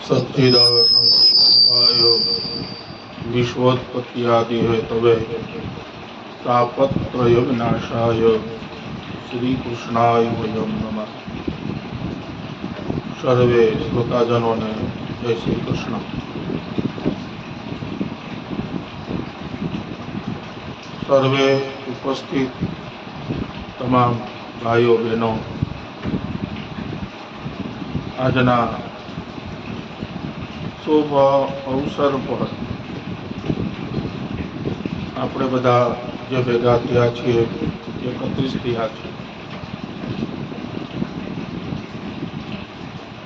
सच्चिदानंदाय विश्वोत्पत्ति आदि है तवे तापत्रय विनाशाय श्री कृष्णाय वयम नमः। सर्वे श्रोताजनों ने जय श्री कृष्ण। सर्वे उपस्थित तमाम भाइयों बहनों, आजना शुभ अवसर पर આપણે બધા જે ભેગા થયા છીએ, એકત્રિત થયા છીએ,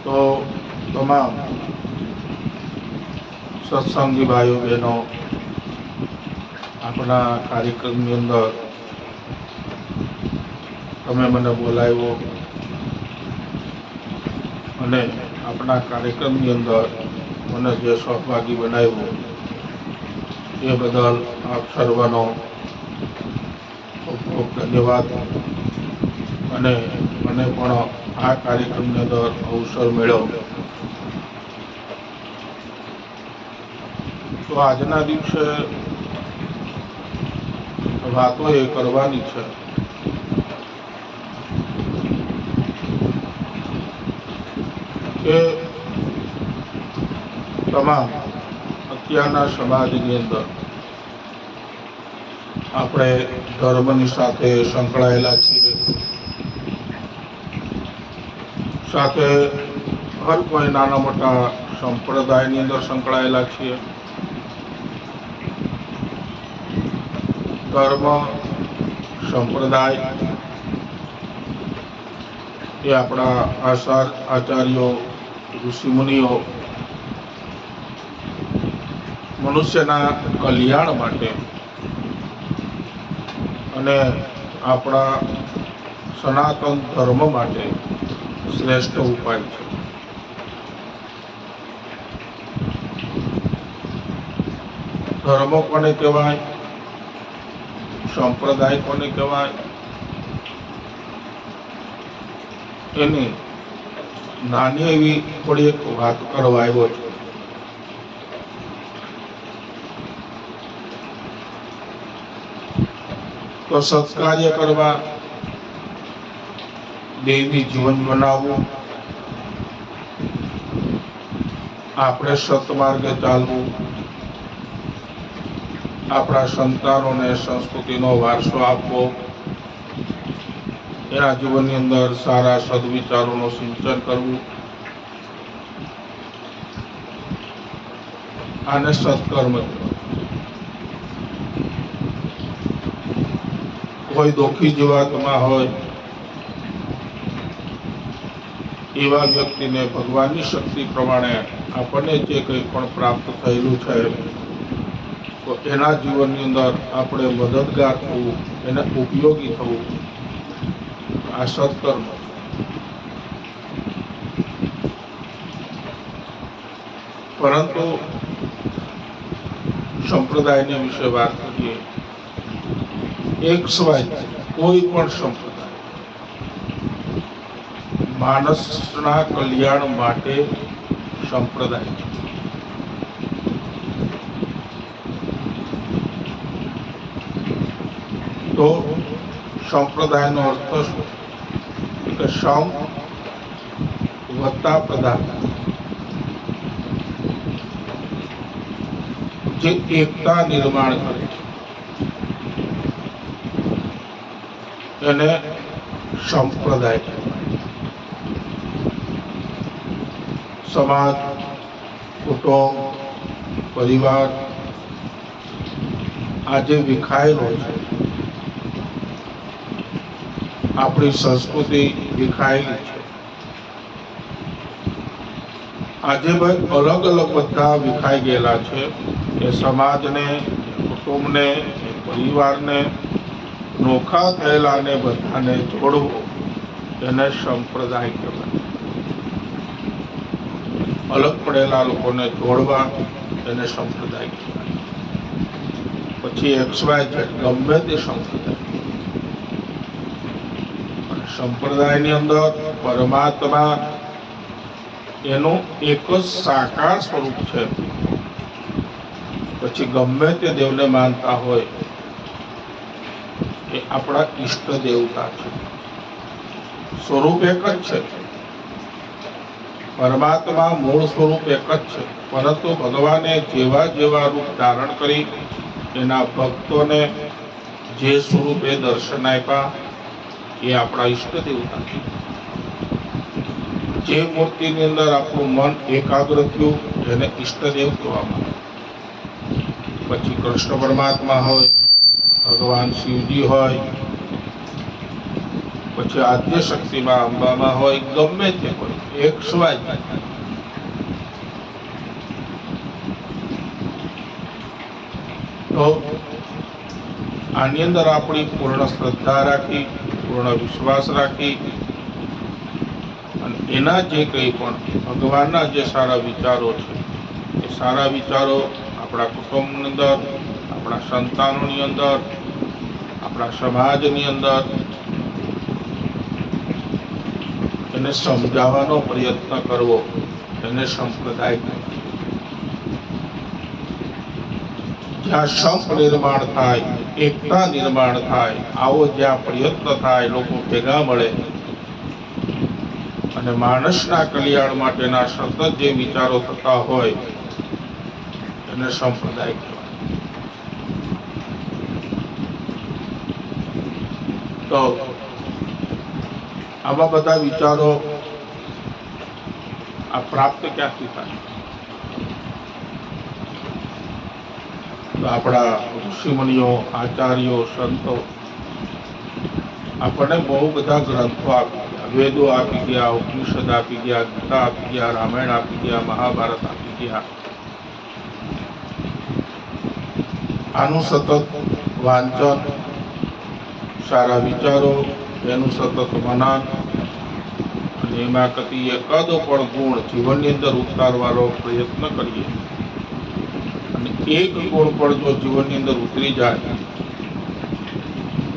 તો તમામ સત્સંગી ભાઈઓ બહેનો આપણા કાર્યક્રમની અંદર તમે મને બોલાવ્યો અને આપણા કાર્યક્રમની અંદર મને જે સહભાગી બનાવ્યો એ બદલ આપ સર્વનો ખૂબ ખૂબ ધન્યવાદ। અને મને પણ આ કાર્યક્રમની અંદર અવસર મળ્યો તો આજના દિવસે વાતો એ કરવાની છે કે તમામ અત્યારના સમાજની અંદર આપણે ધર્મની સાથે સંકળાયેલા છીએ, સાથે હર કોઈ નાના મોટા સંપ્રદાયની અંદર સંકળાયેલા છીએ। ધર્મ સંપ્રદાય એ આપણા આચાર્યો ઋષિમુનિઓ મનુષ્યના કલ્યાણ માટે અને આપણા સનાતન ધર્મ માટે શ્રેષ્ઠ ઉપાય છે। ધર્મ કોને કહેવાય, સંપ્રદાય કોને કહેવાય, એની નાની એવી થોડી એક વાત કરવા આવ્યો છું। તો સત્કાર્ય કરવા, દેવી જીવન બનાવવું, આપણે સત્માર્ગે ચાલવું, આપણા સંતાનોને સંસ્કૃતિનો વારસો આપવો, એના જીવનની અંદર સારા સદવિચારોનું સિંચન કરવું, આને સત્કર્મ કહેવાય। કોઈ દુઃખી જીવાત્મા હોય એવા વ્યક્તિને ભગવાનની શક્તિ પ્રમાણે આપણને જે કંઈ પણ પ્રાપ્ત થયેલું છે તો એના જીવનની અંદર આપણે મદદગાર થવું, એને ઉપયોગી થવું, આ સત્કર્મ। પરંતુ સંપ્રદાયની વિશે વાત કરીએ, એક સિવાય કોઈ પણ સંપ્રદાય માણસના કલ્યાણ માટે સંપ્રદાય છે। તો સંપ્રદાયનો અર્થ શું કે સમ વત્તા પ્રદાન, જે એકતા નિર્માણ કરે છે એને સંપ્રદાય કહેવાય। સમાજ, કુટુંબ, પરિવાર આજે વિખાયેલો છે, આપણી સંસ્કૃતિ વિખાયેલી છે। આજે ભાઈ અલગ અલગ બધા વિખાઈ ગયેલા છે કે સમાજને, કુટુંબને, પરિવારને, નોખા થયેલાને બધાને જોડવું એને સંપ્રદાય કહેવાય। અલગ પડેલા લોકોને જોડવા એને સંપ્રદાય કહેવાય। પછી XYZ ગમે તે સંપ્રદાય, સંપ્રદાયની અંદર પરમાત્મા એનું એક જ સાકાર સ્વરૂપ છે. પછી ગમે તે દેવને માનતા હોય એ આપણા ઈષ્ટ દેવતા છે. સ્વરૂપ એક જ છે. પરમાત્મા મૂળ સ્વરૂપ એક જ છે, પરંતુ ભગવાને જેવા જેવા રૂપ ધારણ કરી એના ભક્તોને જે સ્વરૂપે દર્શન આપ્યા એ આપણા ઈષ્ટ દેવતા છે. જે મૂર્તિની અંદર આપણું મન એકાગ્ર થયું એને ઈષ્ટદેવ કહેવામાં આવે. પછી કૃષ્ણ પરમાત્મા હોય, ભગવાન શિવજી હોય, પછી આદ્ય શક્તિમાં અંબામાં હોય, ગમે તે હોય, એક સ્વાય. તો આની અંદર આપણી પૂર્ણ શ્રદ્ધા રાખી, પૂર્ણ વિશ્વાસ રાખી અને એના જે કંઈ પણ ભગવાનના જે સારા વિચારો છે એ સારા વિચારો આપણા કુટુંબની અંદર, આપણા સંતાનોની અંદર, આપણા સમાજની અંદર એને સમજાવવાનો પ્રયત્ન કરવો, એને સંપ્રદાય કહેવાય. જ્યાં સંપ નિર્માણ થાય, એકતા નિર્માણ થાય, આવો જ્યાં પ્રયત્ન થાય, લોકો ભેગા મળે અને માણસના કલ્યાણ માટેના સતત જે વિચારો થતા હોય એને સંપ્રદાય કહેવાય. તો આવા બધા વિચારો આ પ્રાપ્ત ક્યાંથી થાય? તો આપણા ઋષિમુનિઓ, આચાર્યો, સંતો આપણને બહુ બધા ગ્રંથો આપી ગયા, વેદો આપી ગયા, ઉપનિષદ આપી ગયા, ગીતા આપી ગયા, રામાયણ આપી ગયા, મહાભારત આપી ગયા. આનું સતત વાંચન, સારા વિચારો, એનું સતત મનન અને એમાં કદી એકાદો પણ ગુણ જીવનની અંદર ઉતારવાનો પ્રયત્ન કરીએ અને એક ગુણ પણ જો જીવનની અંદર ઉતરી જાય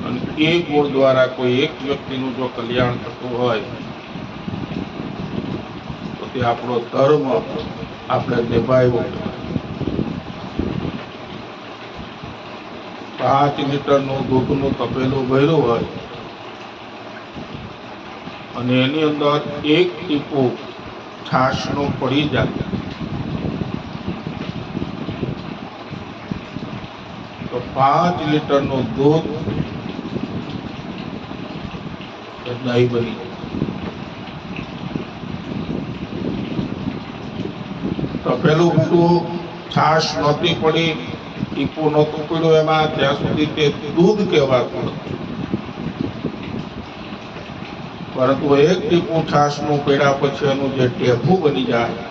અને એ ગુણ દ્વારા કોઈ એક વ્યક્તિનું જો કલ્યાણ થતું હોય તો તે આપણો ધર્મ આપણે નિભાવ્યો. 5 લીટરનું દૂધનું તપેલું ભર્યું હોય અને એની અંદર એક ટીપું છાશનું પડી જાય તો 5 લીટરનું દૂધ એ દહીં બની જાય. તપેલું ભર્યું, છાશ નહોતી પડી, ટીપું નહોતું પડ્યું એમાં, ત્યાં સુધી તે દૂધ કહેવાતું હતું. પરંતુ એક ટીપું છાશનું પીડા પછી એનું જે ટેફું બની જાય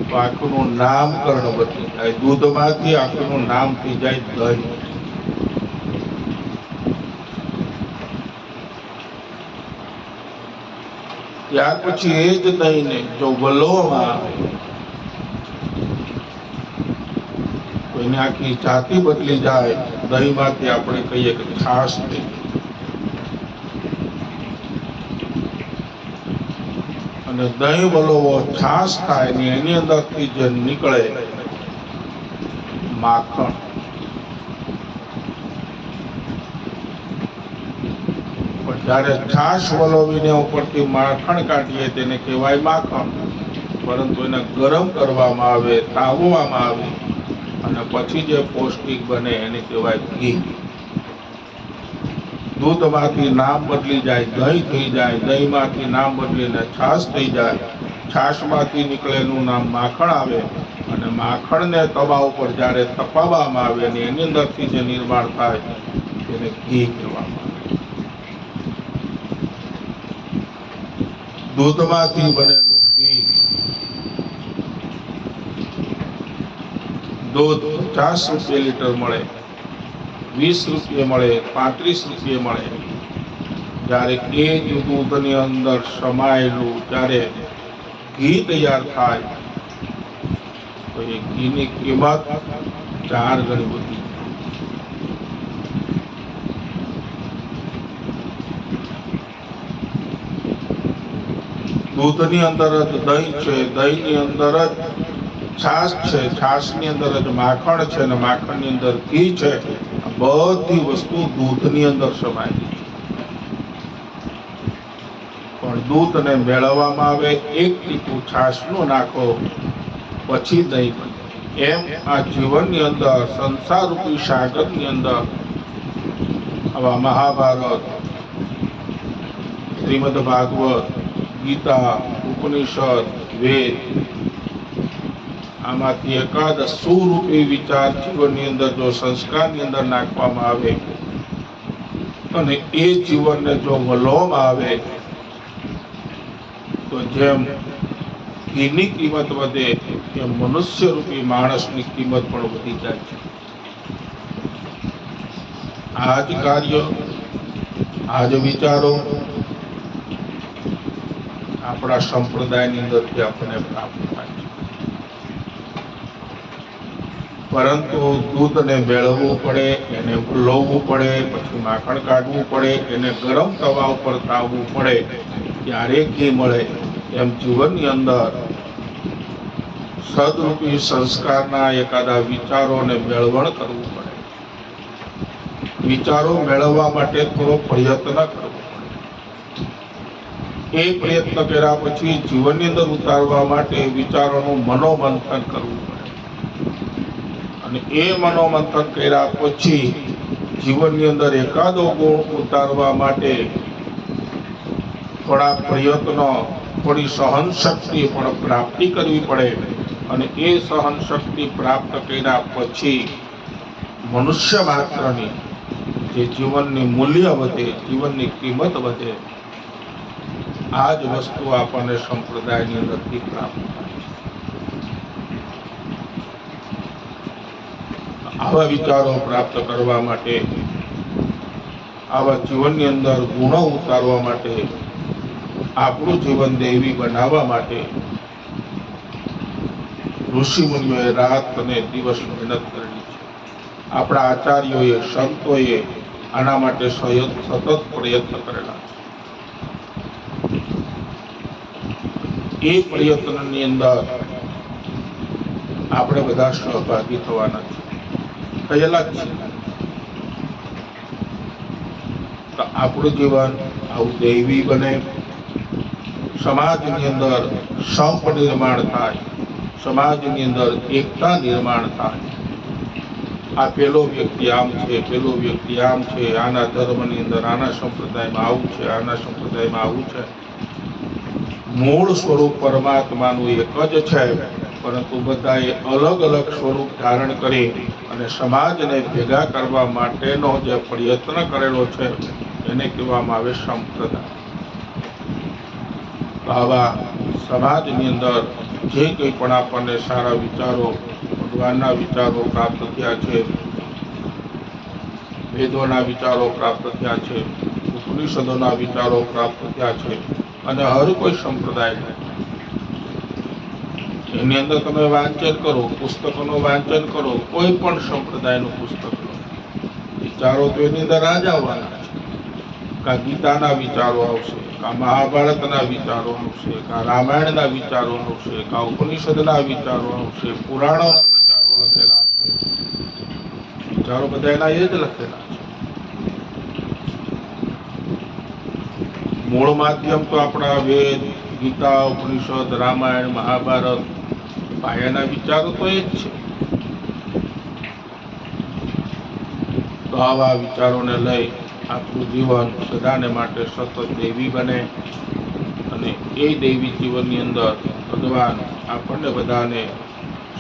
તો આખું નામકરણ બની જાય. દૂધમાંથી આખું નામ થઈ જાય દહીં. ત્યાર પછી એ જ દહીંને જો વલોવામાં આવે તો એની આખી જાતિ બદલી જાય. દહીંમાંથી આપણે કહીએ કે છાશ થઈ. અને દહીં વલોવો છાશ થાય ને એની અંદરથી જે નીકળે માખણ, પણ જ્યારે છાશ વલોવીને ઉપરથી માખણ કાઢીએ તેને કહેવાય માખણ. પરંતુ એને ગરમ કરવામાં આવે, તાવવામાં આવે અને પછી જે પૌષ્ટિક બને એને કહેવાય ઘી. દૂધમાંથી નામ બદલી જાય, દહીં થઈ જાય, દહીંમાંથી નામ બદલીને છાશ થઈ જાય, છાશમાંથી નીકળેલું નામ માખણ આવે અને માખણને તવા ઉપર જ્યારે તપાવવામાં આવે અને એની અંદરથી જે નિર્માણ થાય તેને ઘી કહેવામાં આવે. દૂધમાંથી બનેલું ઘી, દૂધ 50 રૂપિયા લીટર મળે, 20 રૂપિયા મળે, 35 રૂપિયા મળે. જ્યારે એ જ દૂધની અંદર સમાયેલું જ્યારે ઘી તૈયાર થાય તો એ ઘીની કિંમત 4 ગણી વધી. દૂધની અંદર જ દહીં છે, દહીંની અંદર જ છાશ છે, છાશની અંદર જ માખણ છે, અને માખણની અંદર ઘી છે. આ બધી વસ્તુ દૂધની અંદર સમાયેલી છે. પણ દૂધને મેળવવામાં આવે, એક ટીપું છાશનું નાખો, પછી દહીં બને. એમ આ જીવનની અંદર, સંસાર રૂપી સાગરની અંદર આવા મહાભારત, શ્રીમદ ભાગવત, ગીતા, ઉપનિષદ, વેદ, આમાંથી એકાદ સુરૂપી વિચાર જીવનની અંદર જો સંસ્કારની અંદર નાખવામાં આવે અને એ જીવનને જો વલોવામાં આવે તો જેમ ઘીની કિંમત વધે એમ મનુષ્ય રૂપી માણસની કિંમત પણ વધી જાય છે. આ જ કાર્ય, આ જ વિચારો આપણા સંપ્રદાયની અંદરથી આપણને પ્રાપ્ત થાય છે. પરંતુ દૂધને મેળવવું પડે, એને વલોવવું પડે, પછી માખણ કાઢવું પડે, એને ગરમ તવા ઉપર તાવવું પડે, ત્યારે ઘી મળે. એમ જીવનની અંદર સદરૂપી સંસ્કારના એકાદા વિચારોને મેળવણ કરવું પડે. વિચારો મેળવવા માટે થોડો પ્રયત્ન કરવો પડે. એ પ્રયત્ન કર્યા પછી જીવનની અંદર ઉતારવા માટે વિચારોનું મનોમંથન કરવું પડે. અને એ મનોમંથન કર્યા પછી જીવનની અંદર એકાદો ગુણ ઉતારવા માટે થોડા પ્રયત્નો, થોડી સહન શક્તિ પણ પ્રાપ્તિ કરવી પડે. અને એ સહન શક્તિ પ્રાપ્ત કર્યા પછી મનુષ્ય માત્રની જે જીવનની મૂલ્ય વધે, જીવનની કિંમત વધે. આ જ વસ્તુ આપણને સંપ્રદાયની અંદરથી પ્રાપ્ત થાય છે. આવા વિચારો પ્રાપ્ત કરવા માટે, આવા જીવનની અંદર ગુણો ઉતારવા માટે, આપણું જીવન દૈવી બનાવવા માટે ઋષિ મુનિઓએ રાત અને દિવસ મહેનત કરેલી છે. આપણા આચાર્યોએ, સંતોએ આના માટે સતત પ્રયત્ન કરેલા છે. એ પ્રયત્નની અંદર આપણે બધા સહભાગી થવાના છે, થયેલા જ છે. તો આપણું જીવન આવું દૈવી બને, સમાજની અંદર સંપ નિર્માણ થાય, સમાજની અંદર એકતા નિર્માણ થાય. આ પેલો વ્યક્તિ આમ છે, પેલો વ્યક્તિ આમ છે, આના ધર્મની અંદર આના સંપ્રદાયમાં આવું છે, આના સંપ્રદાયમાં આવું છે. મૂળ સ્વરૂપ પરમાત્માનું એક જ છે, પરંતુ બધાએ અલગ અલગ સ્વરૂપ ધારણ કરી અને સમાજને ભેગા કરવા માટેનો જે પ્રયત્ન કરેલો છે એને કહેવામાં આવે સંપ્રદાય. આવા સમાજની અંદર જે કંઈ પણ આપણને સારા વિચારો, ભગવાનના વિચારો પ્રાપ્ત થયા છે, વેદોના વિચારો પ્રાપ્ત થયા છે, ઉપનિષદોના વિચારો પ્રાપ્ત થયા છે, અને હર કોઈ સંપ્રદાય એની અંદર તમે વાંચન કરો, પુસ્તકોનું વાંચન કરો, કોઈ પણ સંપ્રદાયનું પુસ્તક લો, વિચારો તો એની અંદર આ જ આવવાના છે. કા ગીતાના વિચારો આવશે, કા મહાભારતના વિચારો આવશે, કા રામાયણના વિચારો આવશે, કા ઉપનિષદના વિચારો આવશે, પુરાણોના વિચારો લખેલા હશે. વિચારો બધા એના એ જ લખેલા છે. મૂળ માધ્યમ તો આપણા વેદ, ગીતા, ઉપનિષદ, રામાયણ, મહાભારત, પાયાના વિચારો તો એ જ છે. તો આવા વિચારોને લઈ આપણું જીવન સદાને માટે સતત દૈવી બને, અને એ દૈવી જીવનની અંદર ભગવાન આપણને બધાને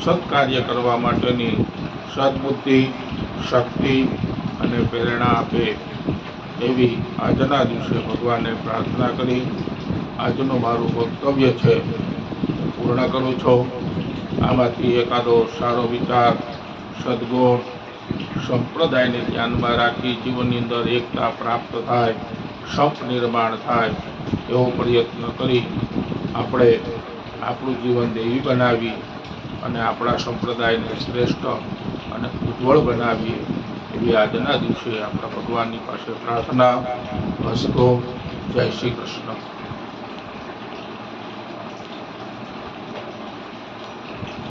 સત્કાર્ય કરવા માટેની સદબુદ્ધિ, શક્તિ અને પ્રેરણા આપે એવી આજના દિવસે ભગવાનને પ્રાર્થના કરી આજનું મારું વક્તવ્ય છે પૂર્ણ કરું છું. આમાંથી એકાદો સારો વિચાર, સદગુણ, સંપ્રદાયને ધ્યાનમાં રાખી જીવનની અંદર એકતા પ્રાપ્ત થાય, સંપ નિર્માણ થાય એવો પ્રયત્ન કરી આપણે આપણું જીવન દૈવી બનાવી અને આપણા સંપ્રદાયને શ્રેષ્ઠ અને ઉજ્જવળ બનાવીએ એવી આજના દિવસે આપણા ભગવાનની પાસે પ્રાર્થના. અસ્તુ. જય શ્રી કૃષ્ણ.